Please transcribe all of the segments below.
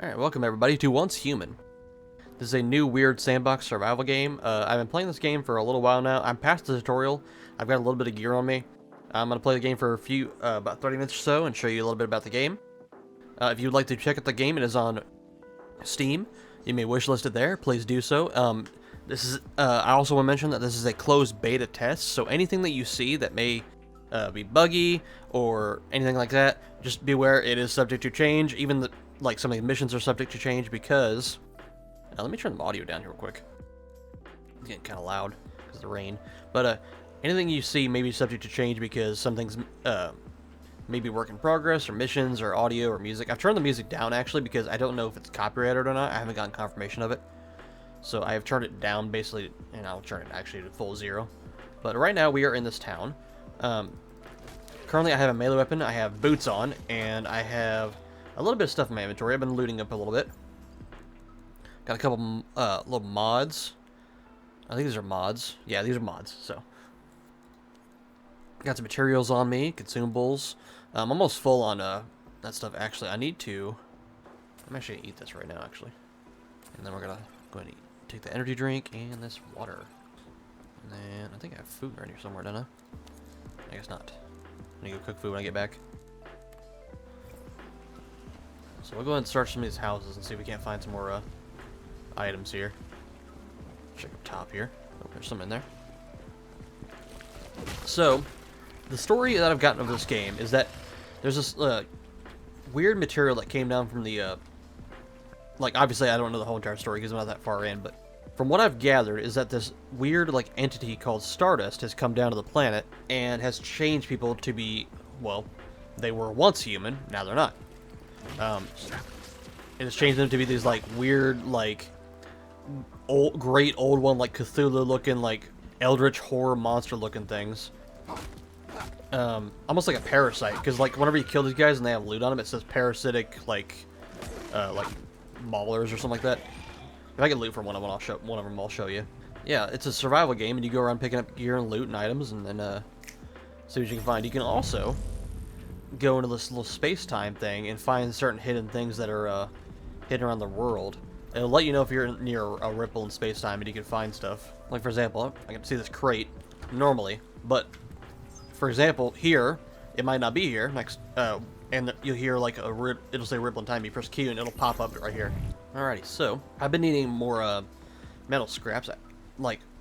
Alright, welcome everybody to Once Human. This is a new weird sandbox survival game. I've been playing this game for a little while now. I'm past the tutorial. I've got a little bit of gear on me. I'm going to play the game for about 30 minutes or so and show you a little bit about the game. If you'd like to check out the game, it is on Steam. You may wishlist it there. Please do so. I also want to mention that this is a closed beta test, so anything that you see that may be buggy or anything like that, just be aware it is subject to change. Even some of the missions are subject to change because... let me turn the audio down here real quick. It's getting kind of loud because of the rain. But anything you see may be subject to change because some things may be work in progress, or missions, or audio, or music. I've turned the music down, actually, because I don't know if it's copyrighted or not. I haven't gotten confirmation of it. So I have turned it down, basically, and I'll turn it actually to full 0. But right now, we are in this town. Currently, I have a melee weapon, I have boots on, and I have a little bit of stuff in my inventory. I've been looting up a little bit. Got a couple little mods. I think these are mods. Yeah, these are mods, so. Got some materials on me, consumables. I'm almost full on that stuff, actually. I'm actually going to eat this right now, actually. And then we're going to go ahead and take the energy drink and this water. And then I think I have food right here somewhere, don't I? I guess not. I'm going to go cook food when I get back. So we'll go ahead and search some of these houses and see if we can't find some more items here. Check up top here. Oh, there's some in there. So, the story that I've gotten of this game is that there's this weird material that came down from the... obviously I don't know the whole entire story because I'm not that far in, but from what I've gathered is that this weird, entity called Stardust has come down to the planet and has changed people to be, well, they were once human, now they're not. It has changed them to be these, weird, great old one, Cthulhu-looking, eldritch horror monster-looking things. Almost like a parasite, because, whenever you kill these guys and they have loot on them, it says parasitic, maulers or something like that. If I get loot from one of them, I'll show you. Yeah, it's a survival game, and you go around picking up gear and loot and items, and then, see what you can find. You can also go into this little space-time thing and find certain hidden things that are, hidden around the world. It'll let you know if you're near a ripple in space-time and you can find stuff. Like, for example, I can see this crate normally, but, for example, here, it might not be here, and you'll hear, it'll say ripple in time, you press Q and it'll pop up right here. Alrighty, so, I've been needing more, metal scraps.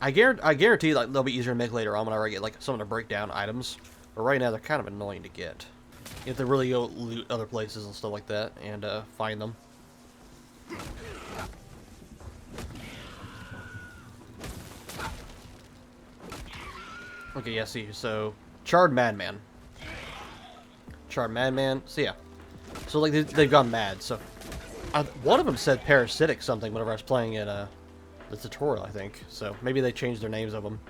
I guarantee, they'll be easier to make later on whenever I get, someone to break down items. But right now, they're kind of annoying to get. You have to really go loot other places and stuff like that, and, find them. Okay, yeah, see, so, Charred Madman. Charred Madman, so yeah. So, they've gone mad, so. One of them said parasitic something whenever I was playing in, the tutorial, I think. So, maybe they changed their names of them.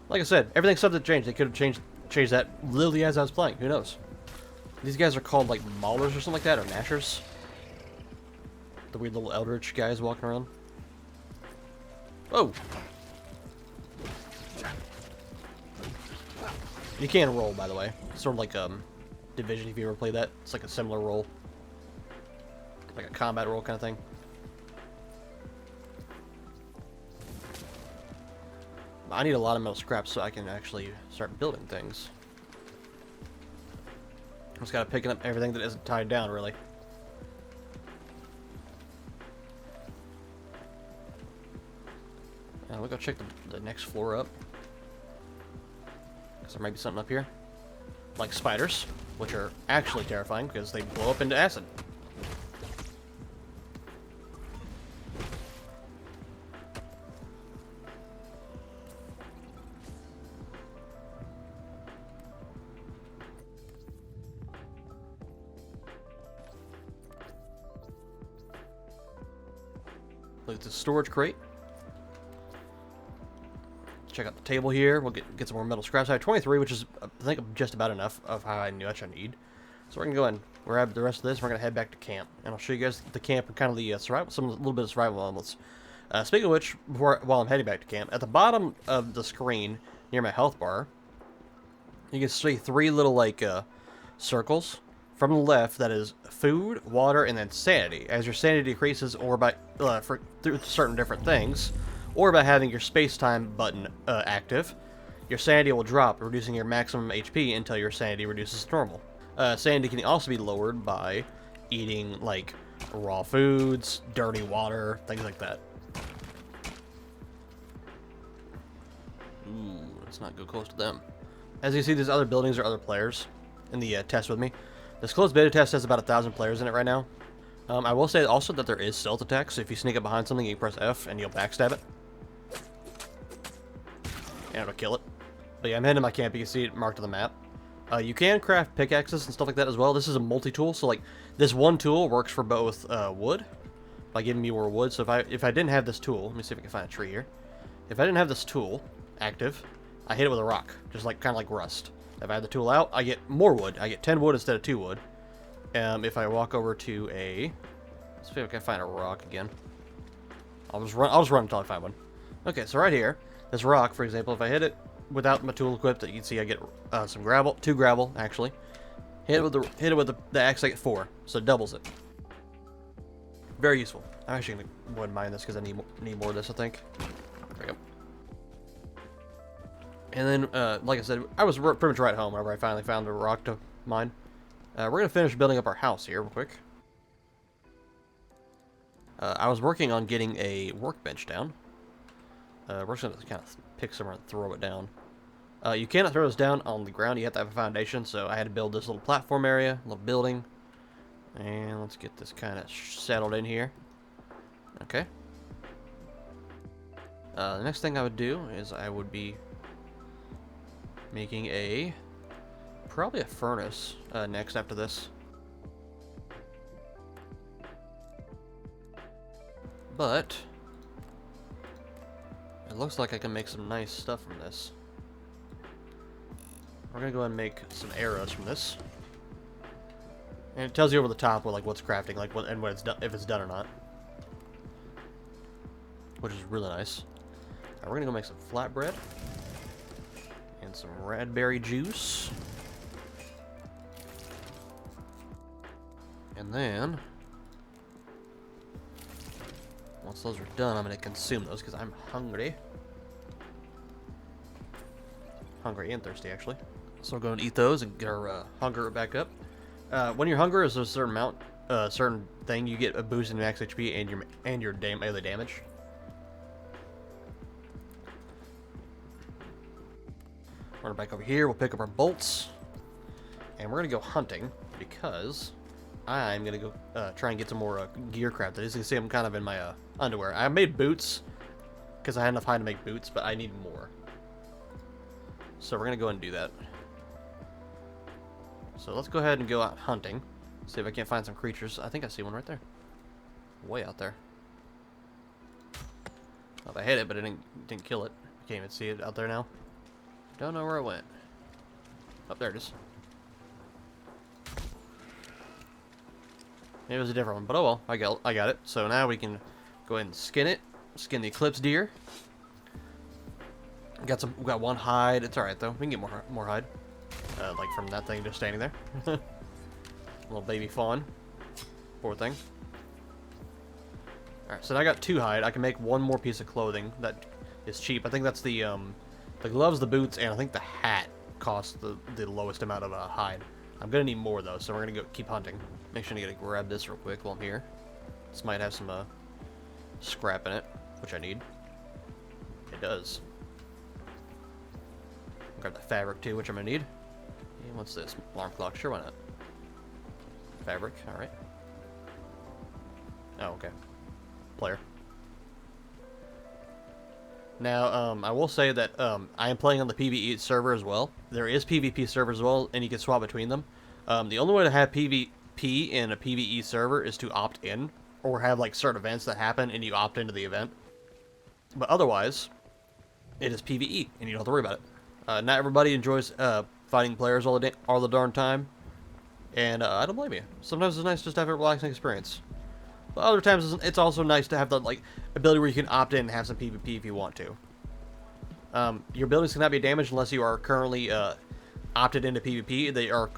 Like I said, everything's subject to change. They could have changed that literally as I was playing, who knows. These guys are called, maulers or something like that, or gnashers. The weird little eldritch guys walking around. Oh! You can roll, by the way. It's sort of like Division, if you ever played that. It's like a similar roll. Like a combat roll kind of thing. I need a lot of metal scraps so I can actually start building things. I just gotta pick up everything that isn't tied down, really. And we'll go check the next floor up. Because there might be something up here. Like spiders, which are actually terrifying because they blow up into acid. Look at the storage crate. Check out the table here. We'll get some more metal scraps. I have 23, which is, I think, just about enough of how I knew I need. So we're going to go ahead and grab the rest of this. We're going to head back to camp. And I'll show you guys the camp and kind of the a little bit of survival elements. Speaking of which, while I'm heading back to camp, at the bottom of the screen, near my health bar, you can see 3 little, circles. From the left, that is food, water, and then sanity. As your sanity decreases, or by through certain different things, or by having your space-time button active, your sanity will drop, reducing your maximum HP until your sanity reduces to normal. Sanity can also be lowered by eating, like, raw foods, dirty water, things like that. Ooh, let's not go close to them. As you see, these other buildings are other players in the test with me. This closed beta test has about 1,000 players in it right now. I will say also that there is stealth attacks, so if you sneak up behind something, you press F and you'll backstab it. And it'll kill it. But yeah, I'm heading to my camp. You can see it marked on the map. You can craft pickaxes and stuff like that as well. This is a multi-tool, so like this one tool works for both wood, by giving me more wood. So if I didn't have this tool, let me see if I can find a tree here. If I didn't have this tool active, I hit it with a rock, just like kind of like rust. If I had the tool out, I get more wood. I get 10 wood instead of 2 wood. If I walk over to a, let's see if I can find a rock again. I'll just run until I find one. Okay, so right here, this rock, for example, if I hit it without my tool equipped, you can see I get some gravel, 2 gravel actually. Hit it with the axe, I get 4, so it doubles it. Very useful. I'm actually gonna go ahead and mine this because I need more of this, I think. There we go. And then, like I said, I was pretty much right at home whenever I finally found a rock to mine. We're going to finish building up our house here real quick. I was working on getting a workbench down. We're just going to kind of pick somewhere and throw it down. You cannot throw this down on the ground. You have to have a foundation, so I had to build this little platform area, little building. And let's get this kind of settled in here. Okay. The next thing I would do is I would be making probably a furnace next after this. But it looks like I can make some nice stuff from this. We're gonna go ahead and make some arrows from this. And it tells you over the top like what's crafting, like what it's done, if it's done or not. Which is really nice. We're gonna go make some flatbread. And some raspberry juice. And then, once those are done, I'm going to consume those because I'm hungry. Hungry and thirsty, actually. So we're going to eat those and get our hunger back up. When your hunger is a certain amount, certain thing, you get a boost in max HP and your melee damage. We're back over here. We'll pick up our bolts, and we're gonna go hunting because I'm gonna go try and get some more gear crafted. As you can see, I'm kind of in my underwear. I made boots because I had enough hide to make boots, but I need more. So we're gonna go ahead and do that. So let's go ahead and go out hunting. See if I can't find some creatures. I think I see one right there, way out there. Well, I hit it, but it didn't kill it. I can't even see it out there now. Don't know where it went. Oh, there it is. It was a different one, but oh well, I got it. So now we can go ahead and skin it. Skin the eclipse deer. We got one hide. It's all right though. We can get more hide, like from that thing just standing there. Little baby fawn. Poor thing. All right, so now I got 2 hide. I can make 1 more piece of clothing that is cheap. I think that's the gloves, the boots, and I think the hat costs the lowest amount of hide. I'm gonna need more though, so we're gonna go keep hunting. Make sure to grab this real quick while I'm here. This might have some scrap in it, which I need. It does. Grab the fabric too, which I'm gonna need. And what's this? Alarm clock. Sure, why not? Fabric. All right. Oh, okay. Player. Now, I will say that I am playing on the PvE server as well. There is PvP server as well, and you can swap between them. The only way to have PvP in a PvE server is to opt in, or have like certain events that happen and you opt into the event. But otherwise, it is PvE, and you don't have to worry about it. Not everybody enjoys fighting players all the darn time, and I don't blame you. Sometimes it's nice just to have a relaxing experience. But other times, it's also nice to have the ability where you can opt in and have some PvP if you want to. Your buildings cannot be damaged unless you are currently opted into PvP. They are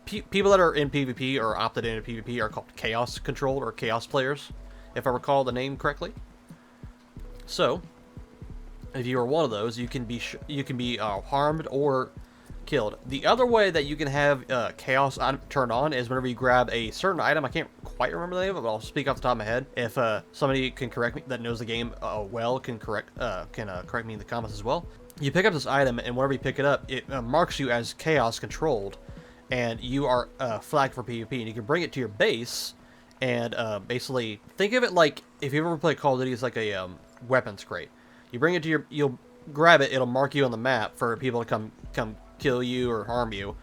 people that are in PvP or opted into PvP are called chaos controlled or chaos players, if I recall the name correctly. So, if you are one of those, you can be harmed or killed. The other way that you can have chaos turned on is whenever you grab a certain item. I can't quite remember the name of it, but I'll speak off the top of my head. If somebody can correct me that knows the game well, can correct me in the comments as well. You pick up this item, and whenever you pick it up, it marks you as chaos controlled, and you are flagged for PvP, and you can bring it to your base. And basically, think of it like if you ever play Call of Duty, it's like a weapons crate. You bring it to you'll grab it, it'll mark you on the map for people to come kill you or harm you.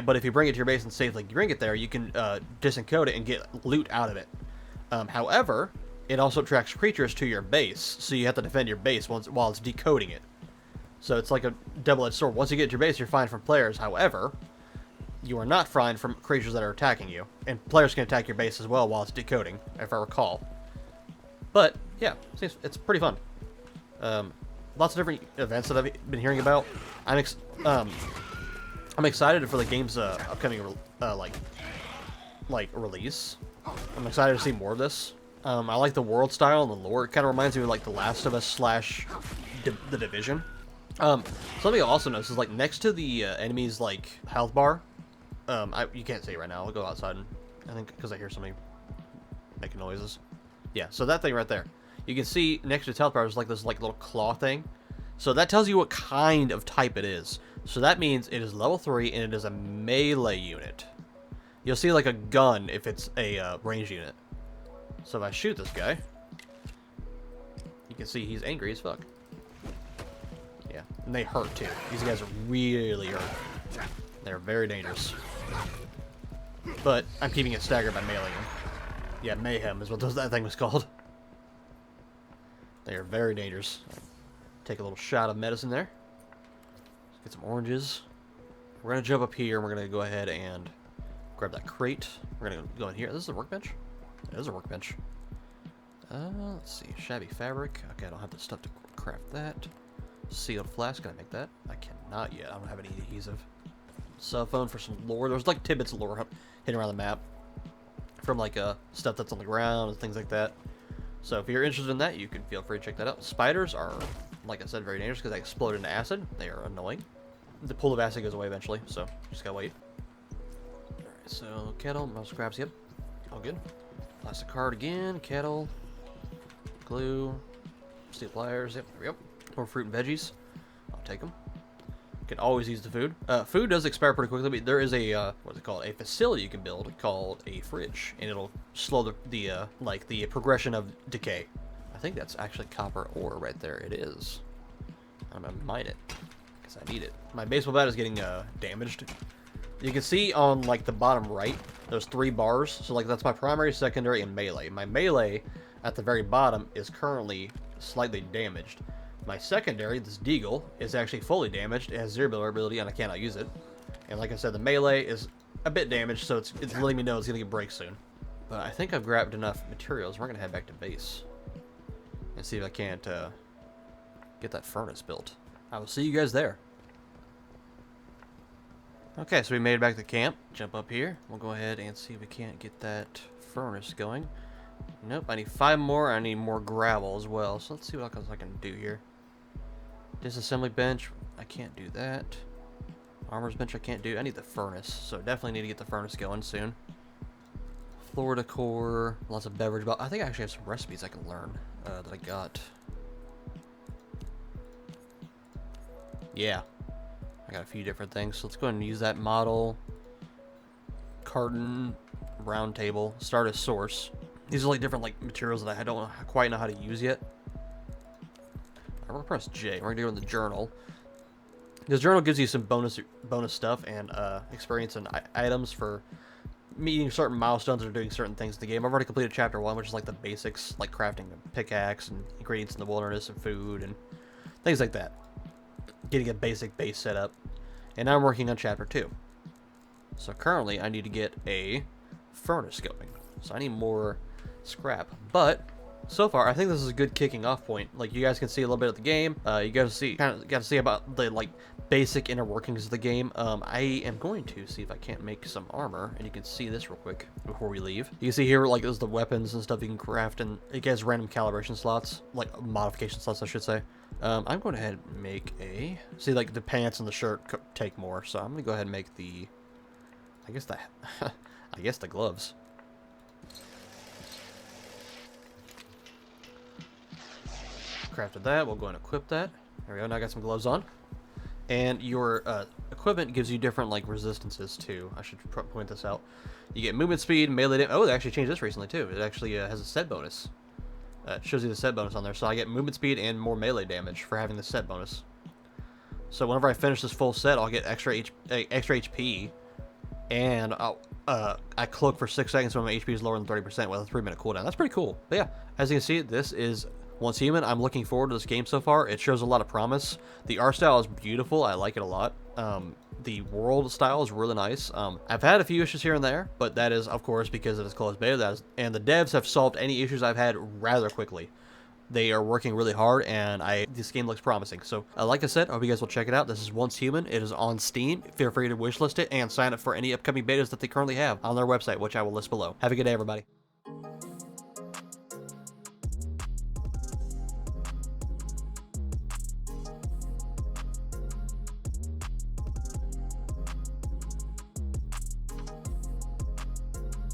But if you bring it to your base and safely bring it there, you can disencode it and get loot out of it. However, it also attracts creatures to your base, so you have to defend your base while it's decoding it. So it's like a double-edged sword. Once you get to your base, you're fine from players. However, you are not fine from creatures that are attacking you. And players can attack your base as well while it's decoding, if I recall. But, yeah, it's pretty fun. Lots of different events that I've been hearing about. I'm excited for the game's upcoming release. I'm excited to see more of this. I like the world style and the lore. It kind of reminds me of like The Last of Us / The Division. Something I also noticed is like next to the enemy's like health bar. You can't see it right now. I'll go outside, and I think because I hear somebody making noises. Yeah, so that thing right there. You can see next to its health bar is like this like little claw thing. So that tells you what kind of type it is. So that means it is level 3 and it is a melee unit. You'll see like a gun if it's a range unit. So if I shoot this guy, you can see he's angry as fuck. Yeah, and they hurt too. These guys are really hurt. They're very dangerous. But I'm keeping it staggered by mailing him. Yeah, mayhem is what that thing was called. They are very dangerous. Take a little shot of medicine there. Let's get some oranges. We're going to jump up here, and we're going to go ahead and grab that crate. We're going to go in here. This is a workbench? It is a workbench. Let's see. Shabby fabric. Okay, I don't have the stuff to craft that. Sealed flask. Can I make that? I cannot yet. I don't have any adhesive. Cell phone for some lore. There's like tidbits of lore hidden around the map. From like stuff that's on the ground and things like that. So if you're interested in that, you can feel free to check that out. Spiders are, like I said, very dangerous because they explode into acid. They are annoying. The pool of acid goes away eventually, so just gotta wait. Alright, so kettle, mouse scraps, yep. All good. Plastic card again, kettle, glue, steel pliers, yep, there we go. More fruit and veggies. I'll take them. Can always use the food. Food does expire pretty quickly, but there is a, what's it called? A facility you can build called a fridge, and it'll slow the progression of decay. I think that's actually copper ore right there. It is. I'm gonna mine it, because I need it. My baseball bat is getting damaged. You can see on like the bottom right, there's 3 bars. So like that's my primary, secondary, and melee. My melee at the very bottom is currently slightly damaged. My secondary, this deagle, is actually fully damaged. It has 0 durability, and I cannot use it. And like I said, the melee is a bit damaged, so it's letting me know it's going to get break soon. But I think I've grabbed enough materials. We're going to head back to base and see if I can't get that furnace built. I will see you guys there. Okay, so we made it back to camp. Jump up here. We'll go ahead and see if we can't get that furnace going. Nope, I need 5 more. I need more gravel as well. So let's see what else I can do here. Disassembly bench, I can't do that. Armor's bench, I can't do. I need the furnace, so definitely need to get the furnace going soon. Floor decor, lots of beverage bottles. I think I actually have some recipes I can learn that I got. Yeah, I got a few different things. So let's go ahead and use that model. Carton, round table, start as source. These are like different like materials that I don't quite know how to use yet. I'm gonna press J. We're gonna go in the journal. This journal gives you some bonus stuff and experience and items for meeting certain milestones or doing certain things in the game. I've already completed chapter 1, which is like the basics, like crafting a pickaxe and ingredients in the wilderness and food and things like that. Getting a basic base set up. And now I'm working on chapter 2. So currently I need to get a furnace going. So I need more scrap. But so far, I think this is a good kicking off point. Like, you guys can see a little bit of the game. You got to see about the like basic inner workings of the game. I am going to see if I can't make some armor, and you can see this real quick before we leave. You can see here, like, there's the weapons and stuff you can craft, and it gets random calibration slots, like modification slots, I should say. I'm going to ahead and make a, see, like the pants and the shirt take more, so I'm gonna go ahead and make the, I guess the, I guess the gloves. Crafted that. We'll go and equip that. There we go. Now I got some gloves on. And your equipment gives you different like resistances too. I should point this out. You get movement speed, melee damage. Oh, they actually changed this recently too. It actually has a set bonus. It shows you the set bonus on there. So I get movement speed and more melee damage for having the set bonus. So whenever I finish this full set, I'll get extra HP, and I cloak for 6 seconds when my HP is lower than 30% with a 3-minute cooldown. That's pretty cool. But yeah, as you can see, this is Once Human. I'm looking forward to this game so far. It shows a lot of promise. The art style is beautiful. I like it a lot. The world style is really nice. I've had a few issues here and there, but that is, of course, because it is closed beta. And the devs have solved any issues I've had rather quickly. They are working really hard, and this game looks promising. So, like I said, I hope you guys will check it out. This is Once Human. It is on Steam. Feel free to wishlist it and sign up for any upcoming betas that they currently have on their website, which I will list below. Have a good day, everybody.